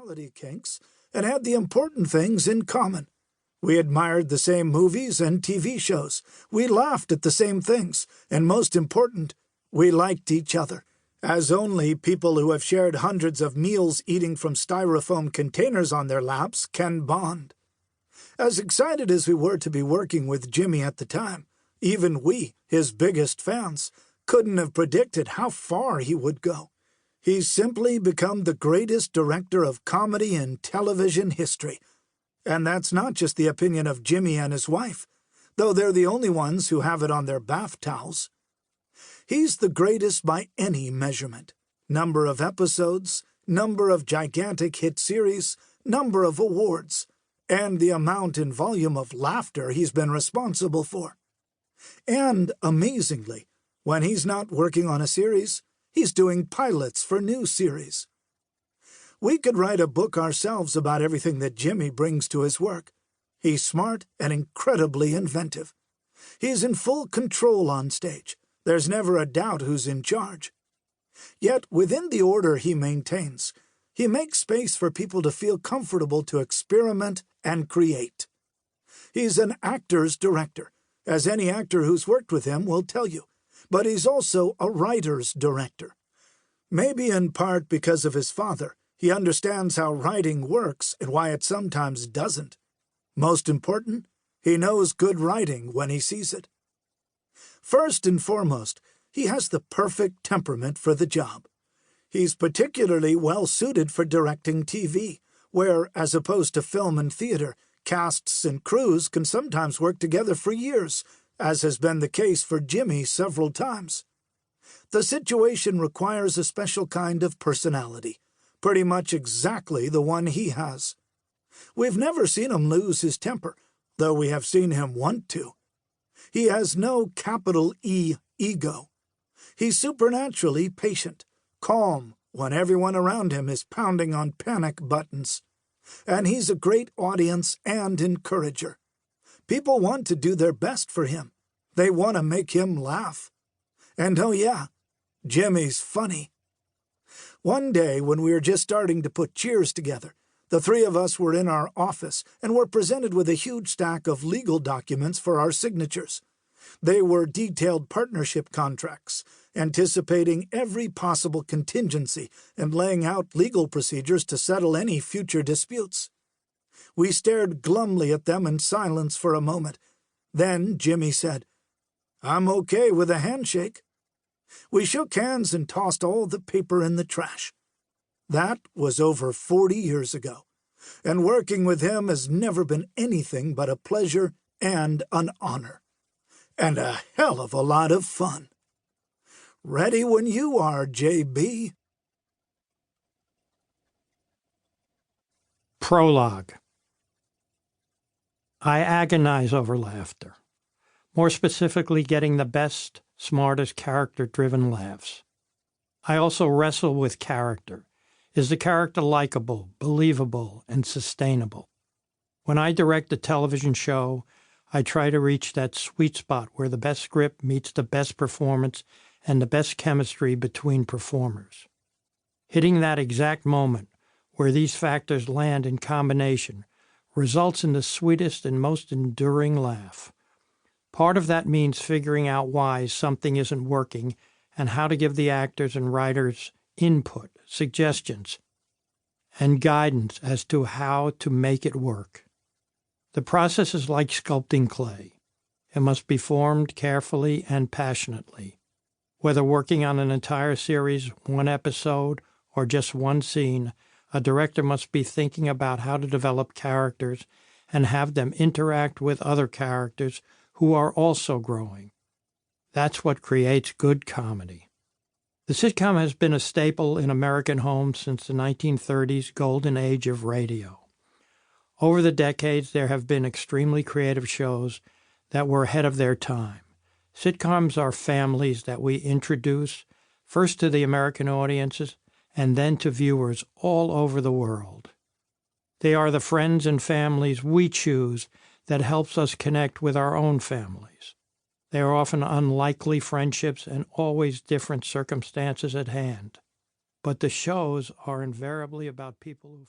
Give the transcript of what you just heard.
personality kinks and had the important things in common. We admired the same movies and TV shows. We laughed at the same things. And most important, we liked each other, as only people who have shared hundreds of meals eating from styrofoam containers on their laps can bond. As excited as we were to be working with Jimmy at the time, even we, his biggest fans, couldn't have predicted how far he would go. He's simply become the greatest director of comedy in television history. And that's not just the opinion of Jimmy and his wife, though they're the only ones who have it on their bath towels. He's the greatest by any measurement. Number of episodes, number of gigantic hit series, number of awards, and the amount and volume of laughter he's been responsible for. And, amazingly, when he's not working on a series, he's doing pilots for new series. We could write a book ourselves about everything that Jimmy brings to his work. He's smart and incredibly inventive. He's in full control on stage. There's never a doubt who's in charge. Yet, within the order he maintains, he makes space for people to feel comfortable to experiment and create. He's an actor's director, as any actor who's worked with him will tell you, but he's also a writer's director. Maybe in part because of his father, he understands how writing works and why it sometimes doesn't. Most important, he knows good writing when he sees it. First and foremost, he has the perfect temperament for the job. He's particularly well-suited for directing TV, where, as opposed to film and theater, casts and crews can sometimes work together for years, as has been the case for Jimmy several times. The situation requires a special kind of personality, pretty much exactly the one he has. We've never seen him lose his temper, though we have seen him want to. He has no capital E ego. He's supernaturally patient, calm when everyone around him is pounding on panic buttons. And he's a great audience and encourager. People want to do their best for him. They want to make him laugh. And oh yeah, Jimmy's funny. One day, when we were just starting to put Cheers together, the three of us were in our office and were presented with a huge stack of legal documents for our signatures. They were detailed partnership contracts, anticipating every possible contingency and laying out legal procedures to settle any future disputes. We stared glumly at them in silence for a moment. Then Jimmy said, "I'm okay with a handshake." We shook hands and tossed all the paper in the trash. That was over 40 years ago, and working with him has never been anything but a pleasure and an honor. And a hell of a lot of fun. Ready when you are, JB. Prologue. I agonize over laughter, more specifically getting the best, smartest, character-driven laughs. I also wrestle with character. Is the character likable, believable, and sustainable? When I direct a television show, I try to reach that sweet spot where the best script meets the best performance and the best chemistry between performers. Hitting that exact moment where these factors land in combination results in the sweetest and most enduring laugh. Part of that means figuring out why something isn't working and how to give the actors and writers input, suggestions, and guidance as to how to make it work. The process is like sculpting clay. It must be formed carefully and passionately. Whether working on an entire series, one episode, or just one scene, a director must be thinking about how to develop characters and have them interact with other characters who are also growing. That's what creates good comedy. The sitcom has been a staple in American homes since the 1930s golden age of radio. Over the decades, there have been extremely creative shows that were ahead of their time. Sitcoms are families that we introduce first to the American audiences and then to viewers all over the world. They are the friends and families we choose that helps us connect with our own families. They are often unlikely friendships and always different circumstances at hand. But the shows are invariably about people who